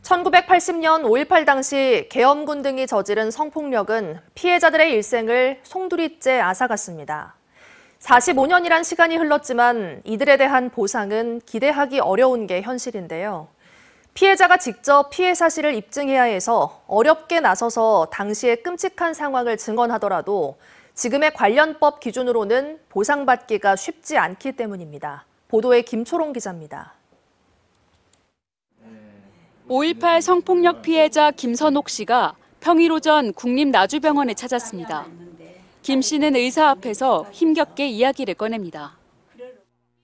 1980년 5.18 당시 계엄군 등이 저지른 성폭력은 피해자들의 일생을 송두리째 앗아갔습니다. 45년이란 시간이 흘렀지만 이들에 대한 보상은 기대하기 어려운 게 현실인데요. 피해자가 직접 피해 사실을 입증해야 해서 어렵게 나서서 당시의 끔찍한 상황을 증언하더라도 지금의 관련법 기준으로는 보상받기가 쉽지 않기 때문입니다. 보도에 김초롱 기자입니다. 5.18 성폭력 피해자 김선옥 씨가 평일 오전 국립나주병원에 찾았습니다. 김 씨는 의사 앞에서 힘겹게 이야기를 꺼냅니다.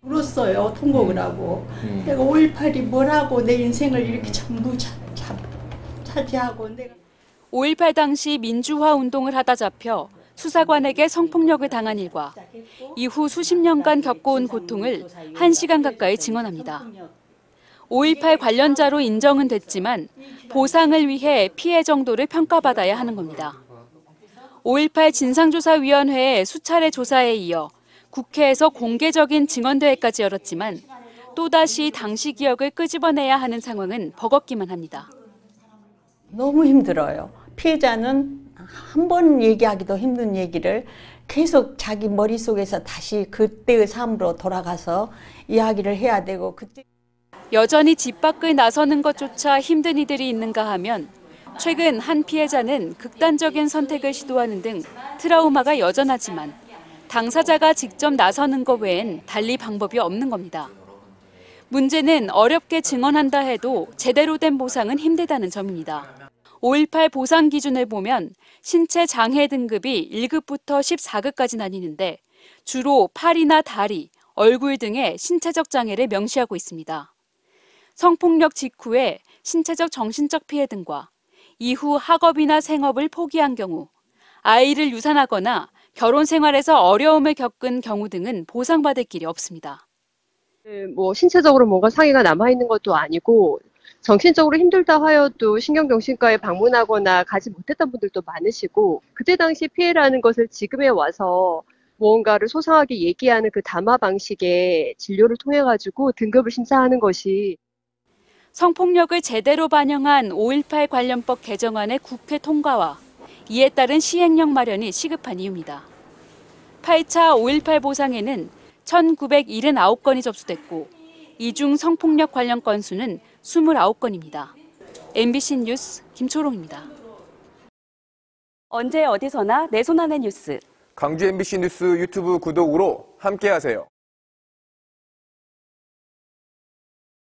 울었어요, 통곡을 하고. 내가 5.18이 뭐라고 내 인생을 이렇게 전부 차지하고. 5.18 당시 민주화 운동을 하다 잡혀 수사관에게 성폭력을 당한 일과 이후 수십 년간 겪어온 고통을 1시간 가까이 증언합니다. 5.18 관련자로 인정은 됐지만 보상을 위해 피해 정도를 평가받아야 하는 겁니다. 5.18 진상조사위원회의 수차례 조사에 이어 국회에서 공개적인 증언대회까지 열었지만 또다시 당시 기억을 끄집어내야 하는 상황은 버겁기만 합니다. 너무 힘들어요. 피해자는 한 번 얘기하기도 힘든 얘기를 계속 자기 머릿속에서 다시 그때의 삶으로 돌아가서 이야기를 해야 되고 그때 여전히 집 밖을 나서는 것조차 힘든 이들이 있는가 하면 최근 한 피해자는 극단적인 선택을 시도하는 등 트라우마가 여전하지만 당사자가 직접 나서는 것 외엔 달리 방법이 없는 겁니다. 문제는 어렵게 증언한다 해도 제대로 된 보상은 힘들다는 점입니다. 5.18 보상 기준을 보면 신체 장애 등급이 1급부터 14급까지 나뉘는데 주로 팔이나 다리, 얼굴 등의 신체적 장애를 명시하고 있습니다. 성폭력 직후에 신체적 정신적 피해 등과 이후 학업이나 생업을 포기한 경우, 아이를 유산하거나 결혼 생활에서 어려움을 겪은 경우 등은 보상받을 길이 없습니다. 신체적으로 뭔가 상해가 남아있는 것도 아니고 정신적으로 힘들다 하여도 신경정신과에 방문하거나 가지 못했던 분들도 많으시고 그때 당시 피해라는 것을 지금에 와서 무언가를 소상하게 얘기하는 그 담화 방식의 진료를 통해 가지고 등급을 심사하는 것이 성폭력을 제대로 반영한 5.18 관련법 개정안의 국회 통과와 이에 따른 시행령 마련이 시급한 이유입니다. 8차 5.18 보상에는 1,979건이 접수됐고 이 중 성폭력 관련 건수는 29건입니다. MBC 뉴스 김초롱입니다. 언제 어디서나 내 손 안의 뉴스. 광주 MBC 뉴스 유튜브 구독으로 함께하세요.